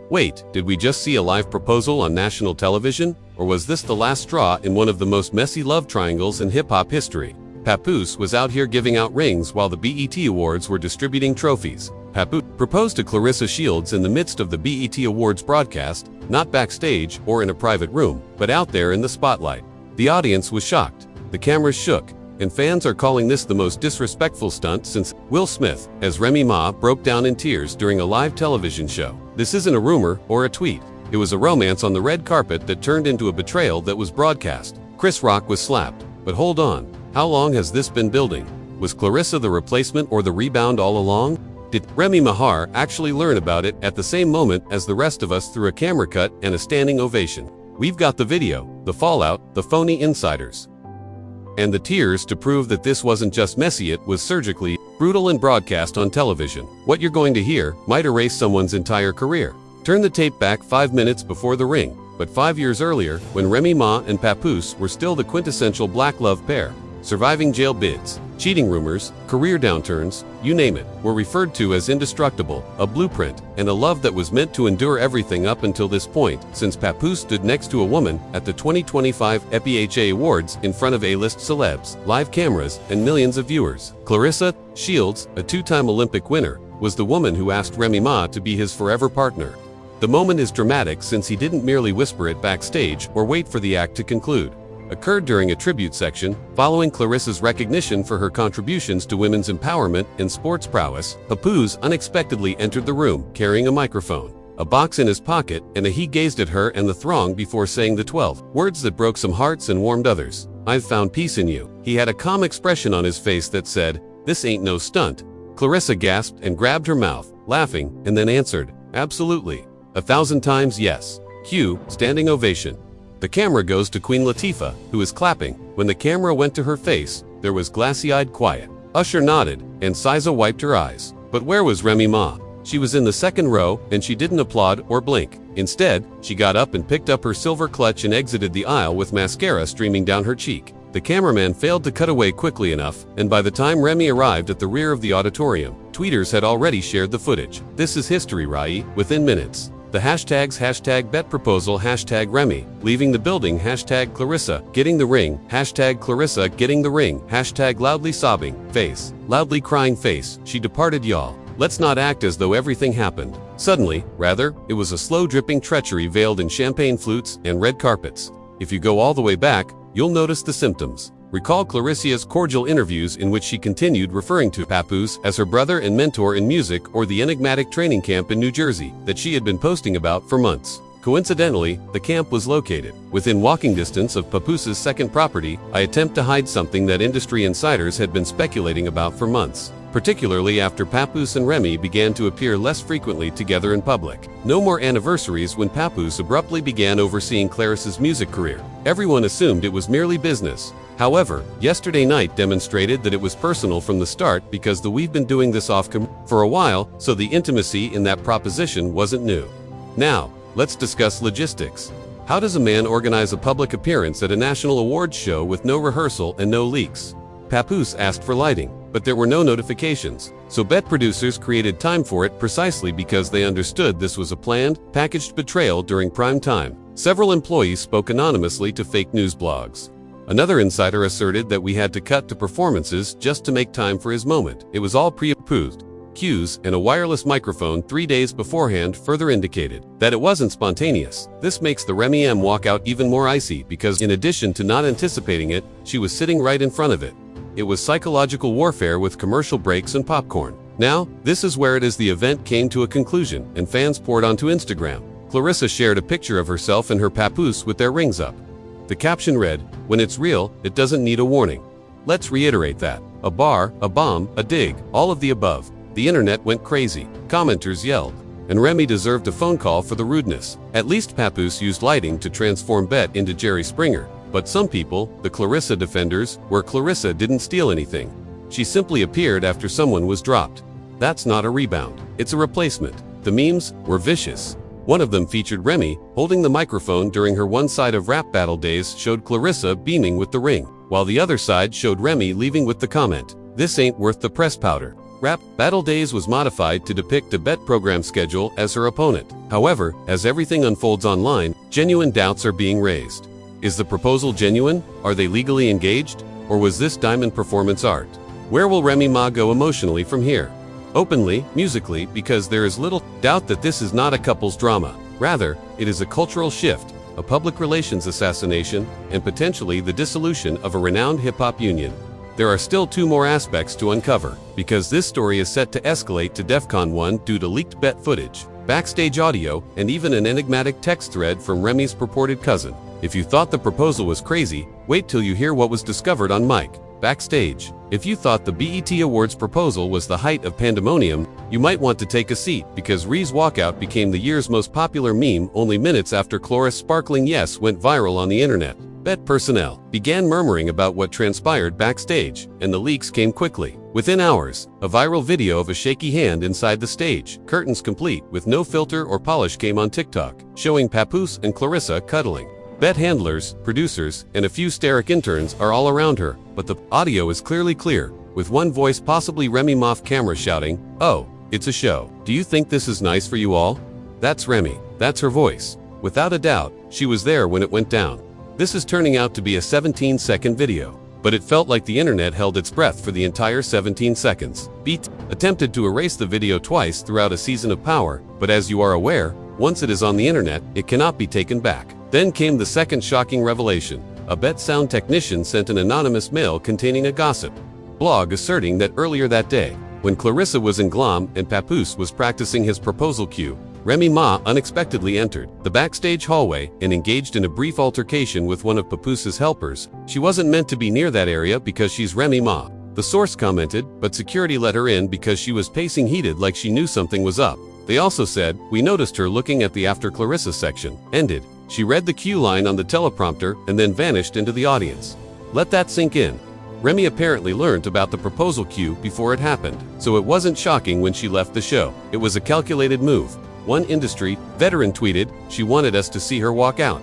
Wait, did we just see a live proposal on national television? Or was this the last straw in one of the most messy love triangles in hip-hop history? Papoose was out here giving out rings while the BET Awards were distributing trophies. Papoose proposed to Claressa Shields in the midst of the BET Awards broadcast, not backstage or in a private room, but out there in the spotlight. The audience was shocked, the cameras shook, and fans are calling this the most disrespectful stunt since Will Smith, as Remy Ma broke down in tears during a live television show. This isn't a rumor or a tweet. It was a romance on the red carpet that turned into a betrayal that was broadcast. Chris Rock was slapped. But hold on, how long has this been building? Was Claressa the replacement or the rebound all along? Did Remy Ma actually learn about it at the same moment as the rest of us through a camera cut and a standing ovation? We've got the video, the fallout, the phony insiders, and the tears to prove that this wasn't just messy, it was surgically brutal and broadcast on television. What you're going to hear might erase someone's entire career. Turn the tape back 5 minutes before the ring, but 5 years earlier, when Remy Ma and Papoose were still the quintessential black love pair, surviving jail bids, cheating rumors, career downturns, you name it, were referred to as indestructible, a blueprint, and a love that was meant to endure everything up until this point, since Papoose stood next to a woman at the 2025 EPHA Awards in front of A-list celebs, live cameras, and millions of viewers. Claressa Shields, a two-time Olympic winner, was the woman who asked Remy Ma to be his forever partner. The moment is dramatic since he didn't merely whisper it backstage or wait for the act to conclude. Occurred during a tribute section, following Claressa's recognition for her contributions to women's empowerment and sports prowess. Papoose unexpectedly entered the room, carrying a microphone, a box in his pocket, and he gazed at her and the throng before saying the 12 words that broke some hearts and warmed others. "I've found peace in you." He had a calm expression on his face that said, "This ain't no stunt." Claressa gasped and grabbed her mouth, laughing, and then answered, "Absolutely. 1,000 times yes." Cue, standing ovation. The camera goes to Queen Latifah, who is clapping. When the camera went to her face, there was glassy-eyed quiet. Usher nodded, and Siza wiped her eyes. But where was Remy Ma? She was in the second row, and she didn't applaud or blink. Instead, she got up and picked up her silver clutch and exited the aisle with mascara streaming down her cheek. The cameraman failed to cut away quickly enough, and by the time Remy arrived at the rear of the auditorium, tweeters had already shared the footage. This is history, Rai, within minutes. The hashtags #BetProposal, #Remy, leaving the building, #Claressa, getting the ring, #Claressa, getting the ring, #loudly sobbing, face, loudly crying face, she departed y'all. Let's not act as though everything happened suddenly, rather, it was a slow dripping treachery veiled in champagne flutes and red carpets. If you go all the way back, you'll notice the symptoms. Recall Claressa's cordial interviews in which she continued referring to Papoose as her brother and mentor in music, or the enigmatic training camp in New Jersey that she had been posting about for months. Coincidentally, the camp was located within walking distance of Papoose's second property, an attempt to hide something that industry insiders had been speculating about for months, particularly after Papoose and Remy began to appear less frequently together in public. No more anniversaries when Papoose abruptly began overseeing Claressa's music career. Everyone assumed it was merely business. However, yesterday night demonstrated that it was personal from the start, because we've been doing this off-camera for a while, so the intimacy in that proposition wasn't new. Now, let's discuss logistics. How does a man organize a public appearance at a national awards show with no rehearsal and no leaks? Papoose asked for lighting, but there were no notifications, so bet producers created time for it precisely because they understood this was a planned, packaged betrayal during prime time. Several employees spoke anonymously to fake news blogs. Another insider asserted that we had to cut to performances just to make time for his moment. It was all pre-approved. Cues and a wireless microphone 3 days beforehand further indicated that it wasn't spontaneous. This makes the Remy M walkout even more icy because, in addition to not anticipating it, she was sitting right in front of it. It was psychological warfare with commercial breaks and popcorn. Now, this is where it is the event came to a conclusion and fans poured onto Instagram. Claressa shared a picture of herself and her Papoose with their rings up. The caption read, "When it's real, it doesn't need a warning." Let's reiterate that. A bar, a bomb, a dig, all of the above. The internet went crazy. Commenters yelled. And Remy deserved a phone call for the rudeness. At least Papoose used lighting to transform Bet into Jerry Springer. But some people, the Claressa defenders, where Claressa didn't steal anything. She simply appeared after someone was dropped. That's not a rebound. It's a replacement. The memes were vicious. One of them featured Remy holding the microphone during her one side of rap battle days, showed Claressa beaming with the ring, while the other side showed Remy leaving with the comment, "This ain't worth the press powder." Rap Battle Days was modified to depict a bet program schedule as her opponent. However, as everything unfolds online, genuine doubts are being raised. Is the proposal genuine? Are they legally engaged? Or was this diamond performance art? Where will Remy Ma go emotionally from here? Openly, musically, because there is little doubt that this is not a couple's drama. Rather, it is a cultural shift, a public relations assassination, and potentially the dissolution of a renowned hip-hop union. There are still 2 more aspects to uncover, because this story is set to escalate to DEFCON 1 due to leaked bet footage, backstage audio, and even an enigmatic text thread from Remy's purported cousin. If you thought the proposal was crazy, wait till you hear what was discovered on mic, backstage. If you thought the BET Awards proposal was the height of pandemonium, you might want to take a seat because Rhee's walkout became the year's most popular meme only minutes after Claressa's sparkling yes went viral on the internet. Bet personnel began murmuring about what transpired backstage, and the leaks came quickly. Within hours, a viral video of a shaky hand inside the stage, curtains complete with no filter or polish, came on TikTok, showing Papoose and Claressa cuddling. Bet handlers, producers, and a few hysteric interns are all around her, but the audio is clearly clear, with one voice, possibly Remy Ma, off camera shouting, "Oh, it's a show. Do you think this is nice for you all?" That's Remy. That's her voice. Without a doubt, she was there when it went down. This is turning out to be a 17-second video, but it felt like the internet held its breath for the entire 17 seconds. BET attempted to erase the video twice throughout a season of Power, but as you are aware, once it is on the internet, it cannot be taken back. Then came the second shocking revelation. A Bet sound technician sent an anonymous mail containing a gossip blog asserting that earlier that day, when Claressa was in Glom and Papoose was practicing his proposal cue, Remy Ma unexpectedly entered the backstage hallway and engaged in a brief altercation with one of Papoose's helpers. She wasn't meant to be near that area because she's Remy Ma, the source commented, but security let her in because she was pacing heated like she knew something was up. They also said, "We noticed her looking at the after Claressa section." Ended. She read the cue line on the teleprompter and then vanished into the audience. Let that sink in. Remy apparently learned about the proposal cue before it happened, so it wasn't shocking when she left the show. It was a calculated move. One industry veteran tweeted, "She wanted us to see her walk out."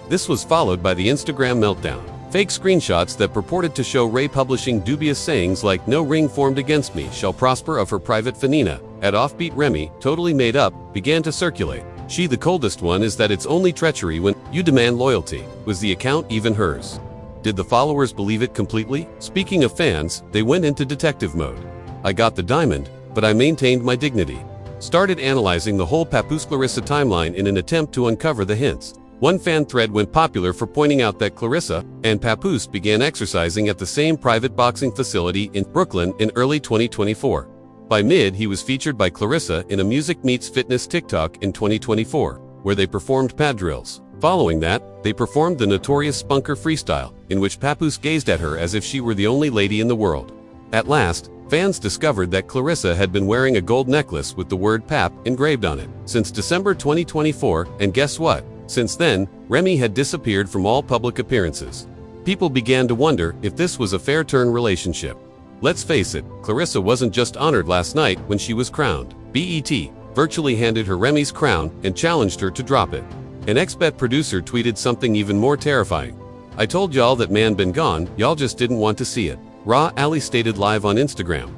This was followed by the Instagram meltdown. Fake screenshots that purported to show Ray publishing dubious sayings like "No ring formed against me shall prosper" of her private Fanina at offbeat Remy, totally made up, began to circulate. She, the coldest one, is that it's only treachery when you demand loyalty. Was the account even hers? Did the followers believe it completely? Speaking of fans, they went into detective mode. I got the diamond, but I maintained my dignity. Started analyzing the whole Papoose-Claressa timeline in an attempt to uncover the hints. One fan thread went popular for pointing out that Claressa and Papoose began exercising at the same private boxing facility in Brooklyn in early 2024. By mid, he was featured by Claressa in a Music Meets Fitness TikTok in 2024, where they performed pad drills. Following that, they performed the notorious Spunker freestyle, in which Papoose gazed at her as if she were the only lady in the world. At last, fans discovered that Claressa had been wearing a gold necklace with the word "Pap" engraved on it since December 2024, and guess what? Since then, Remy had disappeared from all public appearances. People began to wonder if this was a fair turn relationship. Let's face it, Claressa wasn't just honored last night when she was crowned. BET virtually handed her Remy's crown and challenged her to drop it. An ex-Bet producer tweeted something even more terrifying. "I told y'all that man been gone, y'all just didn't want to see it." Raw Ali stated live on Instagram.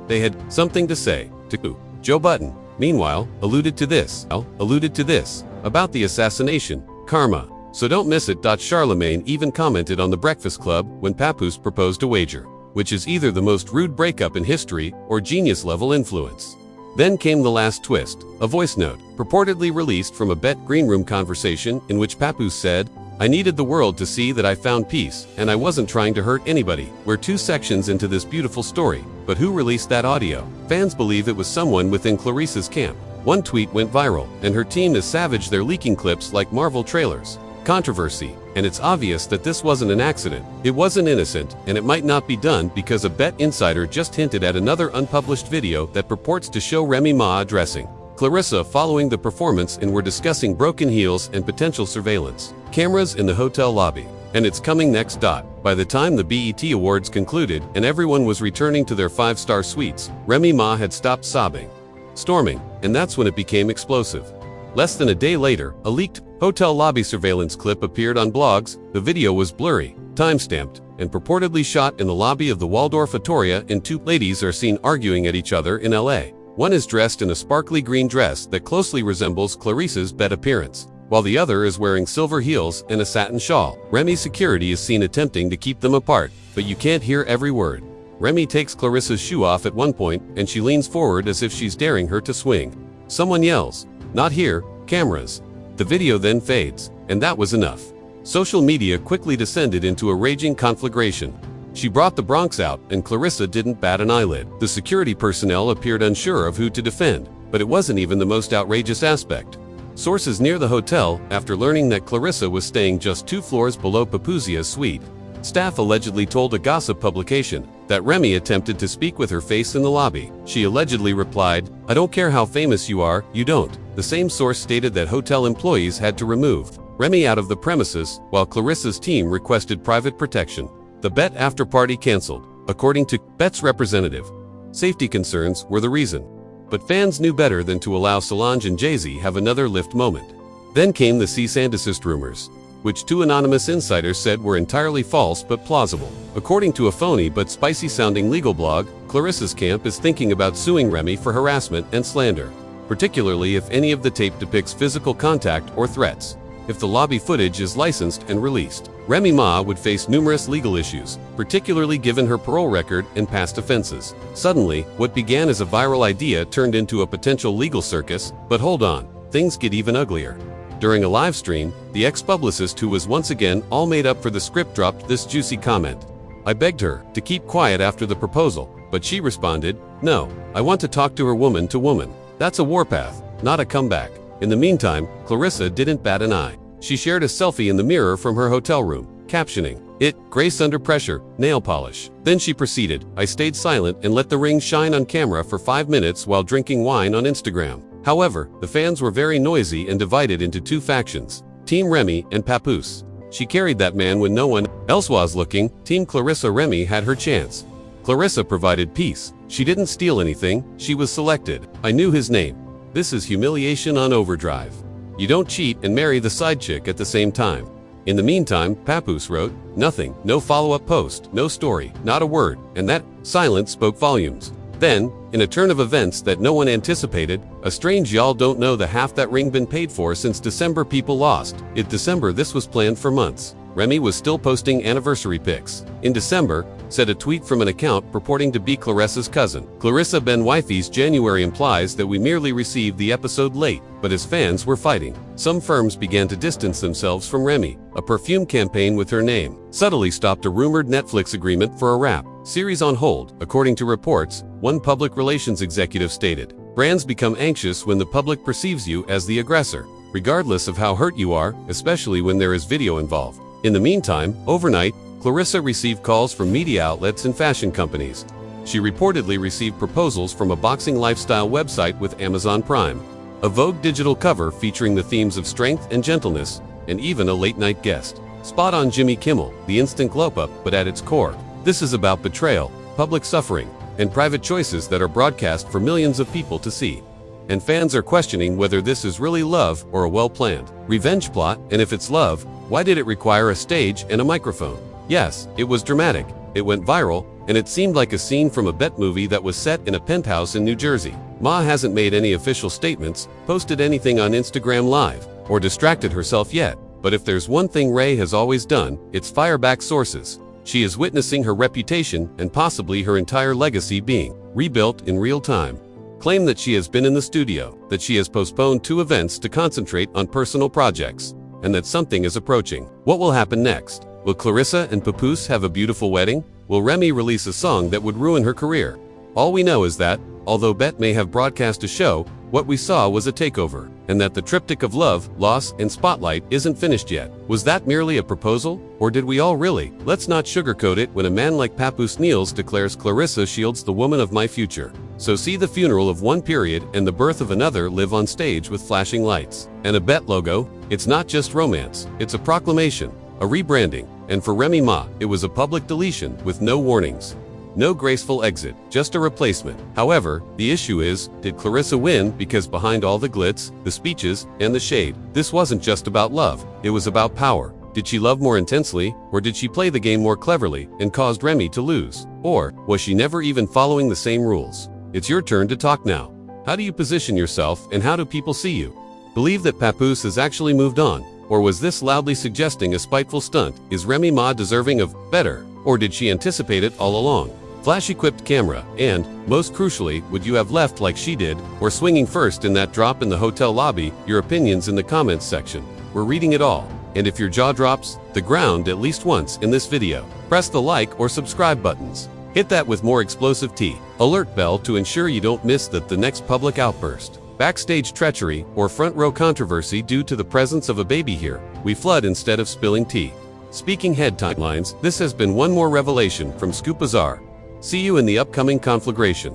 They had something to say to Joe Budden. Meanwhile, alluded to this about the assassination, karma. So don't miss it. Charlemagne even commented on The Breakfast Club when Papoose proposed a wager, which is either the most rude breakup in history or genius-level influence. Then came the last twist, a voice note, purportedly released from a Bet greenroom conversation in which Papoose said, "I needed the world to see that I found peace, and I wasn't trying to hurt anybody." We're 2 sections into this beautiful story, but who released that audio? Fans believe it was someone within Claressa's camp. One tweet went viral, and her team is savage. They're leaking clips like Marvel trailers. Controversy, and it's obvious that this wasn't an accident. It wasn't innocent, and it might not be done because a Bet insider just hinted at another unpublished video that purports to show Remy Ma addressing Claressa following the performance, and we're discussing broken heels and potential surveillance cameras in the hotel lobby. And it's coming next. By the time the BET Awards concluded and everyone was returning to their 5-star suites, Remy Ma had stopped sobbing, storming, and that's when it became explosive. Less than a day later, a leaked hotel lobby surveillance clip appeared on blogs. The video was blurry, time-stamped, and purportedly shot in the lobby of the Waldorf Astoria, and two ladies are seen arguing at each other in LA. One is dressed in a sparkly green dress that closely resembles Clarissa's bed appearance, while the other is wearing silver heels and a satin shawl. Remy's security is seen attempting to keep them apart, but you can't hear every word. Remy takes Clarissa's shoe off at one point, and she leans forward as if she's daring her to swing. Someone yells, "Not here, cameras." The video then fades, and that was enough. Social media quickly descended into a raging conflagration. She brought the Bronx out, and Claressa didn't bat an eyelid. The security personnel appeared unsure of who to defend, but it wasn't even the most outrageous aspect. Sources near the hotel, after learning that Claressa was staying just 2 floors below Papoose's suite, staff allegedly told a gossip publication that Remy attempted to speak with her face in the lobby. She allegedly replied, "I don't care how famous you are, you don't." The same source stated that hotel employees had to remove Remy out of the premises, while Claressa's team requested private protection. The Bet after party canceled, according to Bet's representative. Safety concerns were the reason. But fans knew better than to allow Solange and Jay-Z have another lift moment. Then came the cease and desist rumors, which 2 anonymous insiders said were entirely false but plausible. According to a phony but spicy-sounding legal blog, Claressa's camp is thinking about suing Remy for harassment and slander, particularly if any of the tape depicts physical contact or threats. If the lobby footage is licensed and released, Remy Ma would face numerous legal issues, particularly given her parole record and past offenses. Suddenly, what began as a viral idea turned into a potential legal circus, but hold on, things get even uglier. During a live stream, the ex-publicist, who was once again all made up for the script, dropped this juicy comment. "I begged her to keep quiet after the proposal, but she responded, 'No, I want to talk to her woman to woman.' That's a warpath, not a comeback." In the meantime, Claressa didn't bat an eye. She shared a selfie in the mirror from her hotel room, captioning, "It, grace under pressure, nail polish." Then she proceeded, "I stayed silent and let the ring shine on camera for 5 minutes while drinking wine on Instagram." However, the fans were very noisy and divided into 2 factions, Team Remy and Papoose. She carried that man when no one else was looking. Team Claressa Remy had her chance. Claressa provided peace. She didn't steal anything, she was selected. "I knew his name. This is humiliation on overdrive. You don't cheat and marry the side chick at the same time." In the meantime, Papoose wrote, "Nothing, no follow-up post, no story, not a word," and that silence spoke volumes. Then, in a turn of events that no one anticipated, a strange "y'all don't know the half that ring been paid for since December people lost it." December, this was planned for months. Remy was still posting anniversary pics. In December, said a tweet from an account purporting to be Claressa's cousin. Claressa Ben Wifey's January implies that we merely received the episode late, but as fans were fighting, some firms began to distance themselves from Remy. A perfume campaign with her name subtly stopped a rumored Netflix agreement for a rap series on hold, according to reports, one public relations executive stated. Brands become anxious when the public perceives you as the aggressor, regardless of how hurt you are, especially when there is video involved. In the meantime, overnight, Claressa received calls from media outlets and fashion companies. She reportedly received proposals from a boxing lifestyle website with Amazon Prime, a Vogue digital cover featuring the themes of strength and gentleness, and even a late-night guest spot on Jimmy Kimmel, the instant glow-up, but at its core, this is about betrayal, public suffering, and private choices that are broadcast for millions of people to see. And fans are questioning whether this is really love or a well-planned revenge plot, and if it's love, why did it require a stage and a microphone? Yes, it was dramatic, it went viral, and it seemed like a scene from a Bet movie that was set in a penthouse in New Jersey. Ma hasn't made any official statements, posted anything on Instagram Live, or distracted herself yet, but if there's one thing Ray has always done, it's fire back sources. She is witnessing her reputation and possibly her entire legacy being rebuilt in real time. Claim that she has been in the studio, that she has postponed 2 events to concentrate on personal projects, and that something is approaching. What will happen next? Will Claressa and Papoose have a beautiful wedding? Will Remy release a song that would ruin her career? All we know is that, although Bet may have broadcast a show, what we saw was a takeover, and that the triptych of love, loss, and spotlight isn't finished yet. Was that merely a proposal? Or did we all really? Let's not sugarcoat it. When a man like Papoose kneels, declares Claressa Shields the woman of my future. So see the funeral of one period and the birth of another live on stage with flashing lights and a Bet logo. It's not just romance, it's a proclamation, a rebranding, and for Remy Ma, it was a public deletion with no warnings. No graceful exit, just a replacement. However, the issue is, did Claressa win? Because behind all the glitz, the speeches, and the shade, this wasn't just about love, it was about power. Did she love more intensely, or did she play the game more cleverly and caused Remy to lose? Or was she never even following the same rules? It's your turn to talk now. How do you position yourself and how do people see you? Believe that Papoose has actually moved on, or was this loudly suggesting a spiteful stunt? Is Remy Ma deserving of better, or did she anticipate it all along? Flash-equipped camera, and, most crucially, would you have left like she did, or swinging first in that drop in the hotel lobby? Your opinions in the comments section. We're reading it all. And if your jaw drops the ground at least once in this video, press the like or subscribe buttons. Hit that with more explosive tea. Alert bell to ensure you don't miss the next public outburst. Backstage treachery or front row controversy due to the presence of a baby here. We flood instead of spilling tea. Speaking head timelines, this has been one more revelation from Bazaar. See you in the upcoming conflagration.